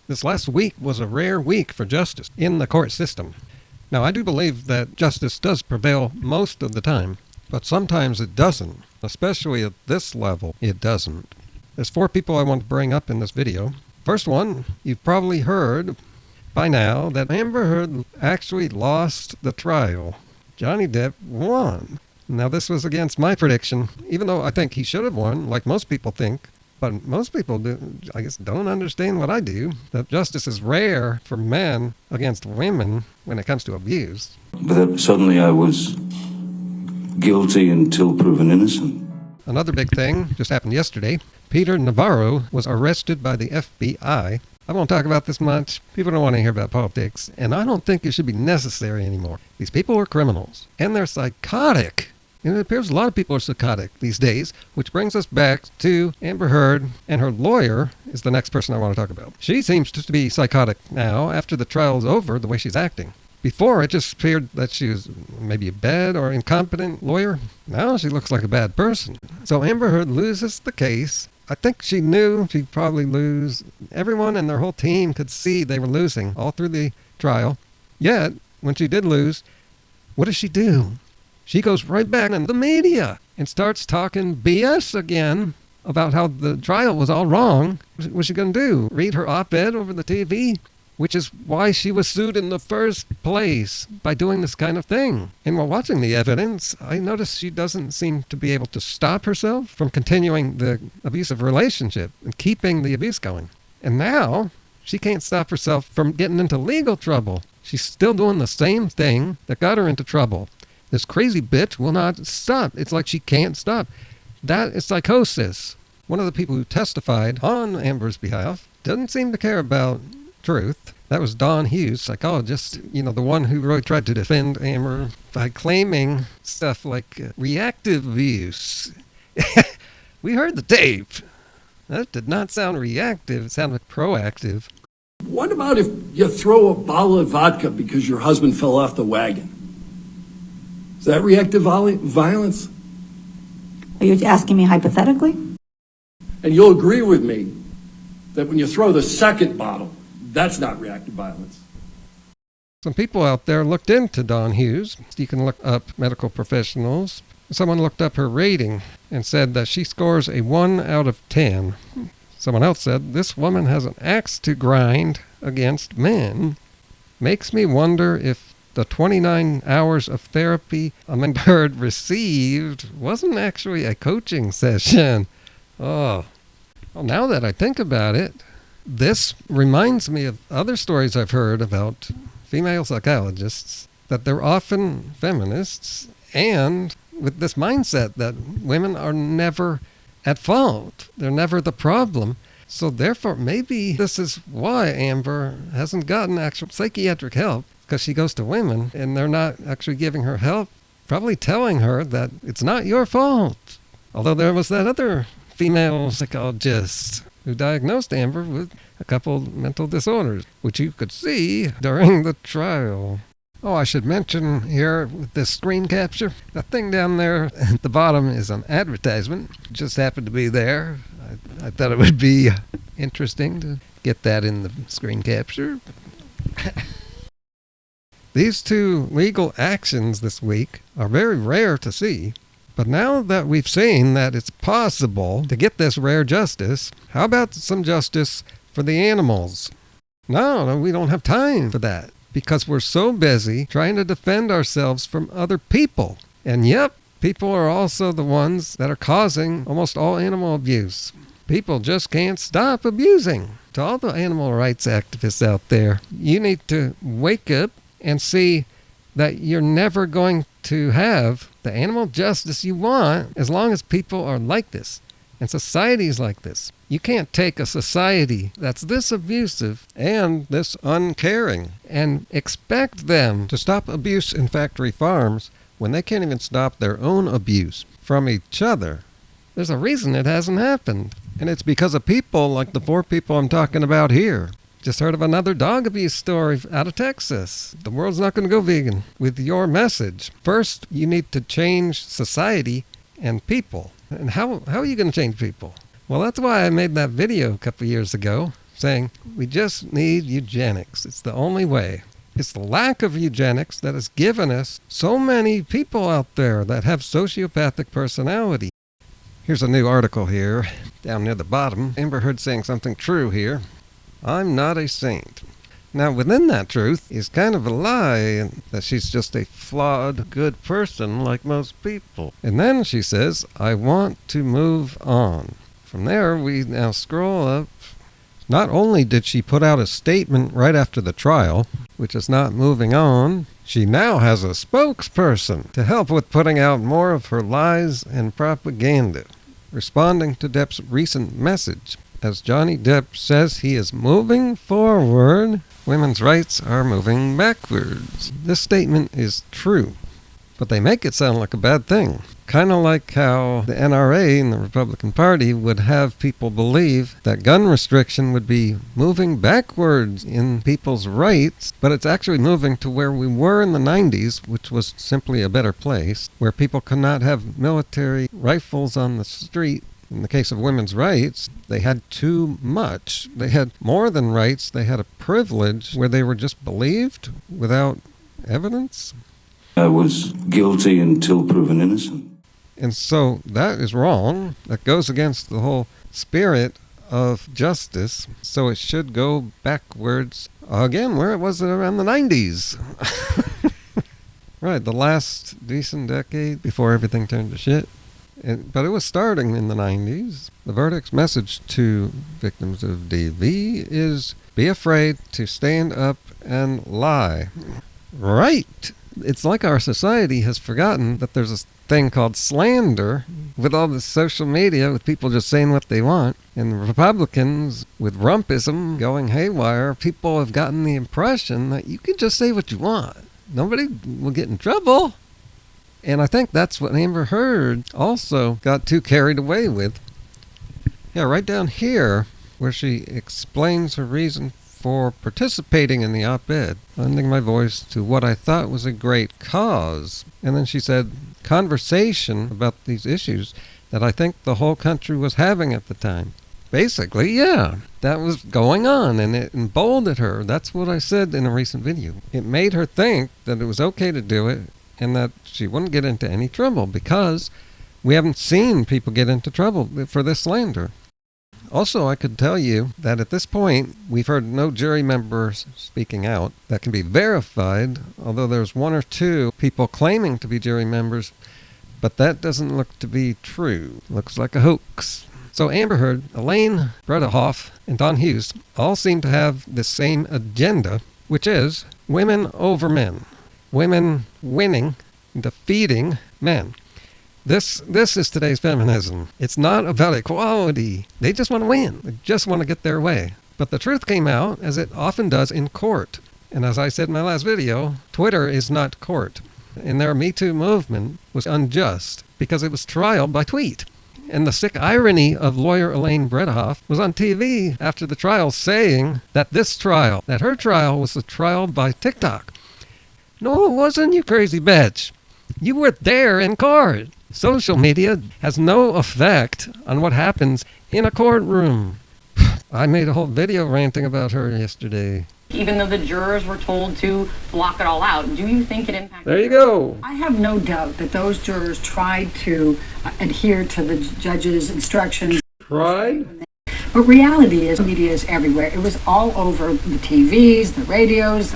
This last week was a rare week for justice in the court system. Now, I do believe that justice does prevail most of the time, but sometimes it doesn't. Especially at this level, it doesn't. There's 4 people I want to bring up in this video. First one, you've probably heard by now that Amber Heard actually lost the trial. Johnny Depp won. Now, this was against my prediction, even though I think he should have won, like most people think. But most people, don't understand what I do, that justice is rare for men against women when it comes to abuse. But suddenly I was guilty until proven innocent. Another big thing just happened yesterday. Peter Navarro was arrested by the FBI. I won't talk about this much. People don't want to hear about politics, and I don't think it should be necessary anymore. These people are criminals, and they're psychotic. And it appears a lot of people are psychotic these days, which brings us back to Amber Heard, and her lawyer is the next person I want to talk about. She seems to be psychotic now after the trial is over, the way she's acting. Before, it just appeared that she was maybe a bad or incompetent lawyer. Now she looks like a bad person. So Amber Heard loses the case. I think she knew she'd probably lose. Everyone and their whole team could see they were losing all through the trial. Yet, when she did lose, what does she do? She goes right back in the media and starts talking BS again about how the trial was all wrong. What's she going to do? Read her op-ed over the TV? Which is why she was sued in the first place, by doing this kind of thing. And while watching the evidence, I noticed she doesn't seem to be able to stop herself from continuing the abusive relationship and keeping the abuse going. And now, she can't stop herself from getting into legal trouble. She's still doing the same thing that got her into trouble. This crazy bitch will not stop. It's like she can't stop. That is psychosis. One of the people who testified on Amber's behalf doesn't seem to care about truth. That was Dawn Hughes, psychologist, the one who really tried to defend Amber by claiming stuff like reactive abuse. We heard the tape. That did not sound reactive. It sounded proactive. What about if you throw a bottle of vodka because your husband fell off the wagon? Is that reactive violence? Are you asking me hypothetically? And you'll agree with me that when you throw the second bottle, that's not reactive violence. Some people out there looked into Dawn Hughes. You can look up medical professionals. Someone looked up her rating and said that she scores a 1 out of 10. Someone else said, this woman has an axe to grind against men. Makes me wonder if the 29 hours of therapy Amber Heard received wasn't actually a coaching session. Well, now that I think about it, this reminds me of other stories I've heard about female psychologists, that they're often feminists, and with this mindset that women are never at fault. They're never the problem. So therefore, maybe this is why Amber hasn't gotten actual psychiatric help, because she goes to women and they're not actually giving her help, probably telling her that it's not your fault. Although there was that other female psychologist who diagnosed Amber with a couple mental disorders, which you could see during the trial. Oh, I should mention here with this screen capture, that thing down there at the bottom is an advertisement. It just happened to be there. I thought it would be interesting to get that in the screen capture. These 2 legal actions this week are very rare to see. But now that we've seen that it's possible to get this rare justice, how about some justice for the animals? No, we don't have time for that, because we're so busy trying to defend ourselves from other people. And yep, people are also the ones that are causing almost all animal abuse. People just can't stop abusing. To all the animal rights activists out there, you need to wake up and see that you're never going to have the animal justice you want as long as people are like this and societies like this. You can't take a society that's this abusive and this uncaring and expect them to stop abuse in factory farms when they can't even stop their own abuse from each other. There's a reason it hasn't happened, and it's because of people like the 4 people I'm talking about here. Just heard of another dog abuse story out of Texas. The world's not going to go vegan with your message. First, you need to change society and people. And how are you going to change people? Well, that's why I made that video a couple years ago saying, we just need eugenics. It's the only way. It's the lack of eugenics that has given us so many people out there that have sociopathic personality. Here's a new article here, down near the bottom. Amber Heard saying something true here. I'm not a saint. Now, within that truth is kind of a lie that she's just a flawed, good person like most people. And then she says, I want to move on. From there, we now scroll up. Not only did she put out a statement right after the trial, which is not moving on, she now has a spokesperson to help with putting out more of her lies and propaganda. Responding to Depp's recent message, as Johnny Depp says he is moving forward, women's rights are moving backwards. This statement is true, but they make it sound like a bad thing. Kind of like how the NRA and the Republican Party would have people believe that gun restriction would be moving backwards in people's rights, but it's actually moving to where we were in the 90s, which was simply a better place, where people could not have military rifles on the street. In the case of women's rights, they had too much. They had more than rights. They had a privilege where they were just believed without evidence. I was guilty until proven innocent. And so that is wrong. That goes against the whole spirit of justice. So it should go backwards again where it was around the 90s. Right, the last decent decade before everything turned to shit. But it was starting in the 90s. The verdict's message to victims of DV is be afraid to stand up and lie. Right. It's like our society has forgotten that there's a thing called slander with all this social media with people just saying what they want. And Republicans with rumpism going haywire, people have gotten the impression that you can just say what you want. Nobody will get in trouble. And I think that's what Amber Heard also got too carried away with. Yeah, right down here where she explains her reason for participating in the op-ed, lending my voice to what I thought was a great cause. And then she said, conversation about these issues that I think the whole country was having at the time. Basically, yeah, that was going on, and it emboldened her. That's what I said in a recent video. It made her think that it was okay to do it, and that she wouldn't get into any trouble, because we haven't seen people get into trouble for this slander. Also, I could tell you that at this point, we've heard no jury members speaking out that can be verified, although there's one or two people claiming to be jury members, but that doesn't look to be true. Looks like a hoax. So Amber Heard, Elaine Bredeholf, and Dawn Hughes all seem to have the same agenda, which is women over men. Women winning, defeating men. This is today's feminism. It's not about equality. They just want to win. They just want to get their way. But the truth came out, as it often does, in court. And as I said in my last video, Twitter is not court. And their Metoo movement was unjust because it was trial by tweet. And the sick irony of Lawyer Elaine Bredeholf was on TV after the trial saying that her trial was a trial by TikTok. No, it wasn't, you crazy bitch. You were there in court. Social media has no effect on what happens in a courtroom. I made a whole video ranting about her yesterday. Even though the jurors were told to block it all out, do you think it impacted? There you go. I have no doubt that those jurors tried to adhere to the judge's instructions. Tried? But reality is, media is everywhere. It was all over the TVs, the radios,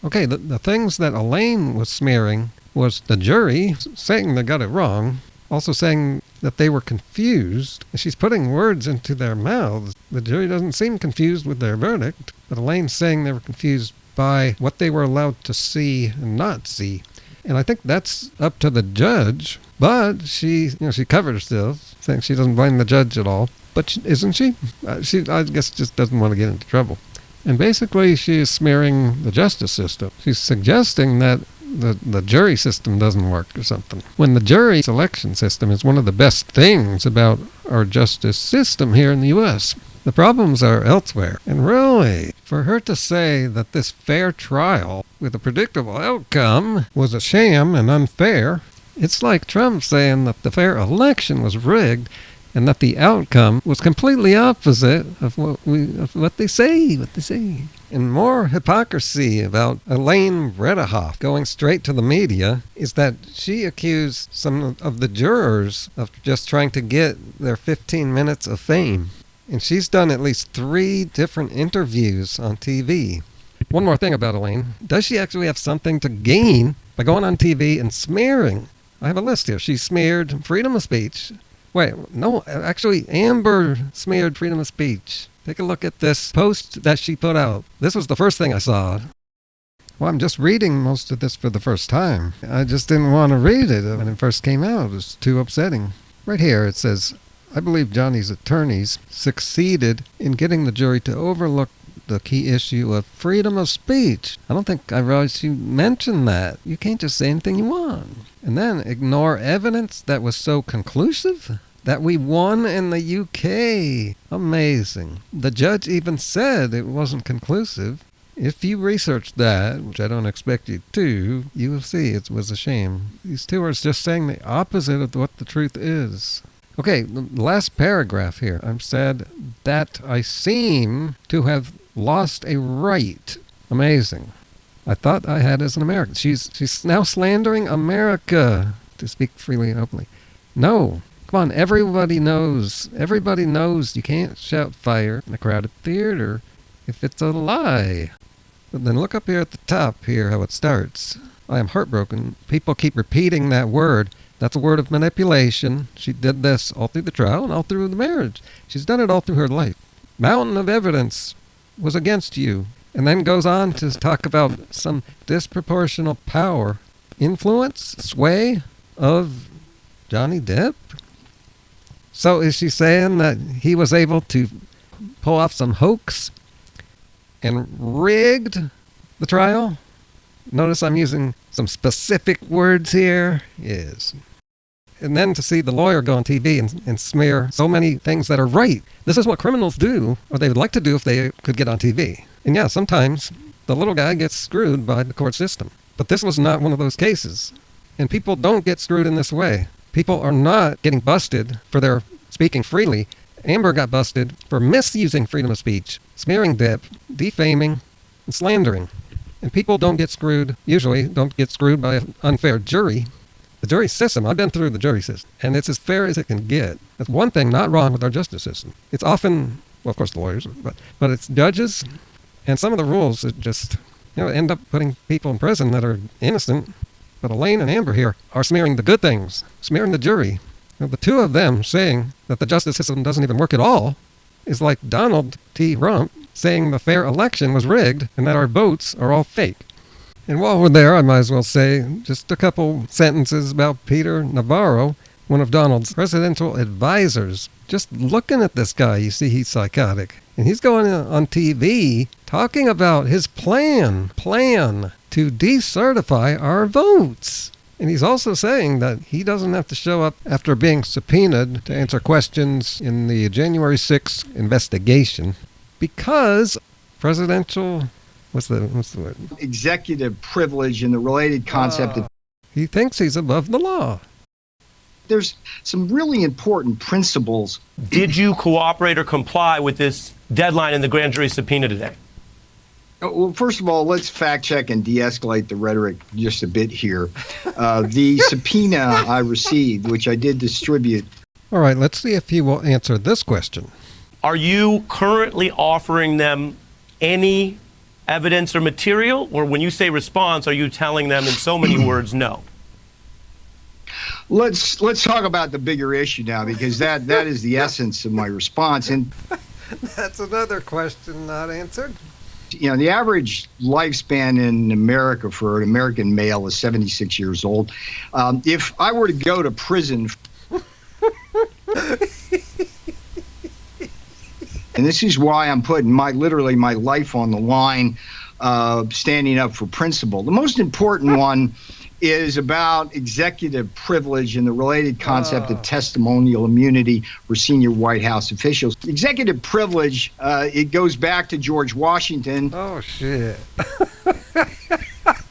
Okay, the things that Elaine was smearing was the jury saying they got it wrong, also saying that they were confused. She's putting words into their mouths. The jury doesn't seem confused with their verdict, but Elaine's saying they were confused by what they were allowed to see and not see. And I think that's up to the judge, but she covered herself, saying she doesn't blame the judge at all. But isn't she? She, I guess, just doesn't want to get into trouble. And basically, she is smearing the justice system. She's suggesting that the jury system doesn't work or something, when the jury selection system is one of the best things about our justice system here in the U.S. The problems are elsewhere. And really, for her to say that this fair trial with a predictable outcome was a sham and unfair, it's like Trump saying that the fair election was rigged and that the outcome was completely opposite of what they say. And more hypocrisy about Elaine Bredeholf going straight to the media is that she accused some of the jurors of just trying to get their 15 minutes of fame. And she's done at least 3 different interviews on TV. One more thing about Elaine. Does she actually have something to gain by going on TV and smearing? I have a list here. She smeared freedom of speech. Wait, no, actually, Amber smeared freedom of speech. Take a look at this post that she put out. This was the first thing I saw. Well, I'm just reading most of this for the first time. I just didn't want to read it when it first came out. It was too upsetting. Right here it says, I believe Johnny's attorneys succeeded in getting the jury to overlook the key issue of freedom of speech. I don't think I realized you mentioned that. You can't just say anything you want. And then ignore evidence that was so conclusive that we won in the UK. Amazing. The judge even said it wasn't conclusive. If you research that, which I don't expect you to, you will see it was a shame. These two are just saying the opposite of what the truth is. Okay, the last paragraph here. I've said that I seem to have lost a right. Amazing. I thought I had as an American. She's now slandering America to speak freely and openly. No. Come on, everybody knows you can't shout fire in a crowded theater if it's a lie. But then look up here at the top here how it starts. I am heartbroken. People keep repeating that word. That's a word of manipulation. She did this all through the trial and all through the marriage. She's done it all through her life. Mountain of evidence was against you. And then goes on to talk about some disproportional power, influence, sway of Johnny Depp. So is she saying that he was able to pull off some hoax and rigged the trial? Notice I'm using some specific words here. Yes. And then to see the lawyer go on TV and smear so many things that are right. This is what criminals do, or they would like to do if they could get on TV. And yeah, sometimes the little guy gets screwed by the court system. But this was not one of those cases. And people don't get screwed in this way. People are not getting busted for their speaking freely. Amber got busted for misusing freedom of speech, smearing Depp, defaming, and slandering. And people don't get screwed, usually don't get screwed by an unfair jury. The jury system, I've been through the jury system, and it's as fair as it can get. That's one thing not wrong with our justice system. It's often, well, of course the lawyers, but it's judges, and some of the rules that just, end up putting people in prison that are innocent. But Elaine and Amber here are smearing the good things, smearing the jury. The two of them saying that the justice system doesn't even work at all is like Donald T. Trump saying the fair election was rigged and that our votes are all fake. And while we're there, I might as well say just a couple sentences about Peter Navarro, one of Donald's presidential advisors. Just looking at this guy, you see he's psychotic. And he's going on TV talking about his plan to decertify our votes. And he's also saying that he doesn't have to show up after being subpoenaed to answer questions in the January 6th investigation because presidential, what's the word? Executive privilege and the related concept of he thinks he's above the law. There's some really important principles. Did you cooperate or comply with this deadline in the grand jury subpoena today? Well, first of all, let's fact check and de-escalate the rhetoric just a bit here. The subpoena I received, which I did distribute. All right, let's see if he will answer this question. Are you currently offering them any evidence or material? Or when you say response, are you telling them in so many words, no? Let's talk about the bigger issue now, because that is the essence of my response. And that's another question not answered. The average lifespan in America for an American male is 76 years old. If I were to go to prison, and this is why I'm putting literally my life on the line, standing up for principle. The most important one is about executive privilege and the related concept of testimonial immunity for senior White House officials. Executive privilege, it goes back to George Washington. Oh, shit.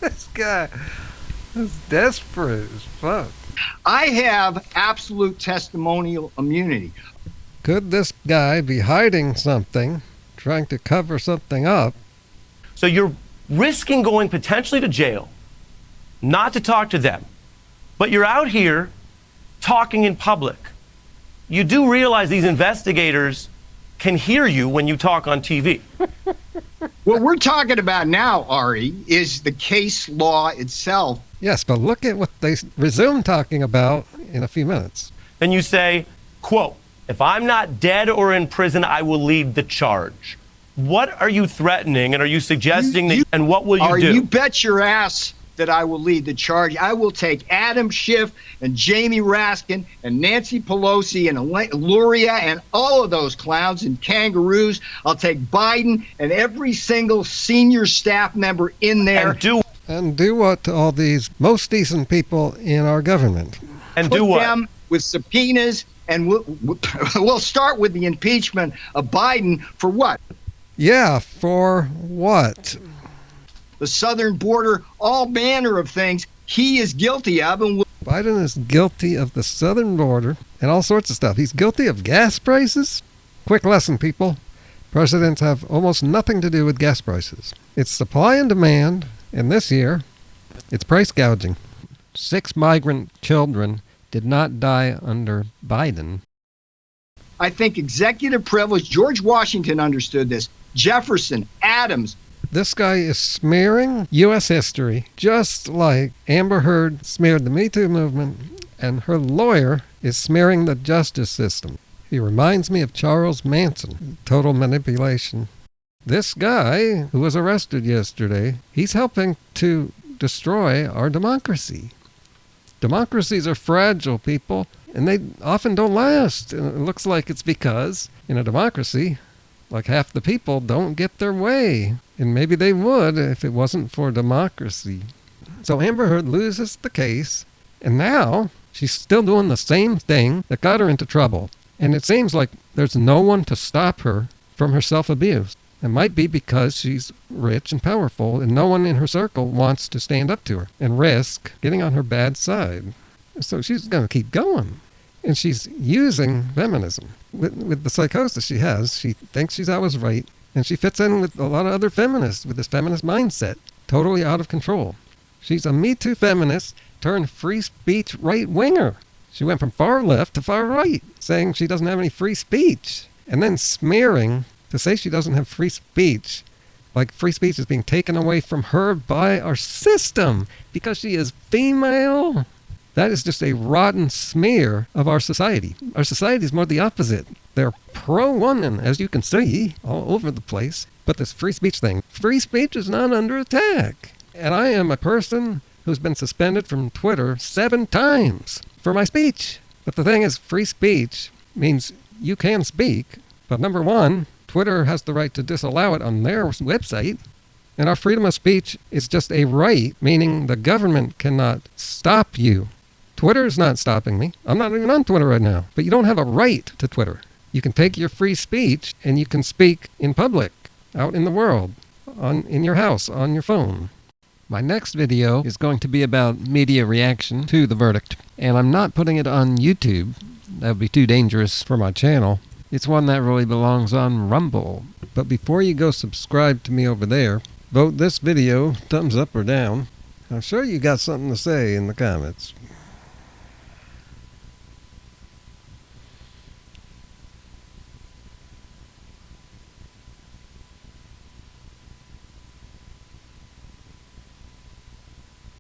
This guy is desperate as fuck. I have absolute testimonial immunity. Could this guy be hiding something, trying to cover something up? So you're risking going potentially to jail, not to talk to them, but you're out here talking in public. You do realize these investigators can hear you when you talk on TV. What we're talking about now, Ari, is the case law itself. Yes, but look at what they resume talking about in a few minutes. Then you say, quote, if I'm not dead or in prison, I will lead the charge. What are you threatening, and are you suggesting and what will you Ari, do? you bet your ass that I will lead the charge. I will take Adam Schiff and Jamie Raskin and Nancy Pelosi and Luria and all of those clowns and kangaroos. I'll take Biden and every single senior staff member in there. And do what to all these most decent people in our government? And Put do what? them with subpoenas, and we'll start with the impeachment of Biden for what? Yeah, for what? The southern border, all manner of things he is guilty of. And Biden is guilty of the southern border and all sorts of stuff. He's guilty of gas prices. Quick lesson, people. Presidents have almost nothing to do with gas prices. It's supply and demand, and this year, it's price gouging. 6 migrant children did not die under Biden. I think executive privilege, George Washington understood this. Jefferson, Adams. This guy is smearing U.S. history just like Amber Heard smeared the Me Too movement, and her lawyer is smearing the justice system. He reminds me of Charles Manson. Total manipulation. This guy who was arrested yesterday, he's helping to destroy our democracy. Democracies are fragile, people, and they often don't last. And it looks like it's because in a democracy, like half the people don't get their way. And maybe they would if it wasn't for democracy. So Amber Heard loses the case, and now she's still doing the same thing that got her into trouble. And it seems like there's no one to stop her from her self-abuse. It might be because she's rich and powerful, and no one in her circle wants to stand up to her and risk getting on her bad side. So she's going to keep going. And she's using feminism. With the psychosis she has, she thinks she's always right, and she fits in with a lot of other feminists with this feminist mindset, totally out of control. She's a Metoo-feminist turned free speech right-winger. She went from far left to far right, saying she doesn't have any free speech, and then smearing to say she doesn't have free speech, like free speech is being taken away from her by our system because she is female. That is just a rotten smear of our society. Our society is more the opposite. They're pro-woman, as you can see, all over the place. But this free speech thing, free speech is not under attack. And I am a person who's been suspended from Twitter 7 times for my speech. But the thing is, free speech means you can speak. But number one, Twitter has the right to disallow it on their website. And our freedom of speech is just a right, meaning the government cannot stop you. Twitter is not stopping me. I'm not even on Twitter right now. But you don't have a right to Twitter. You can take your free speech and you can speak in public, out in the world, in your house, on your phone. My next video is going to be about media reaction to the verdict. And I'm not putting it on YouTube. That would be too dangerous for my channel. It's one that really belongs on Rumble. But before you go subscribe to me over there, vote this video thumbs up or down. I'm sure you got something to say in the comments.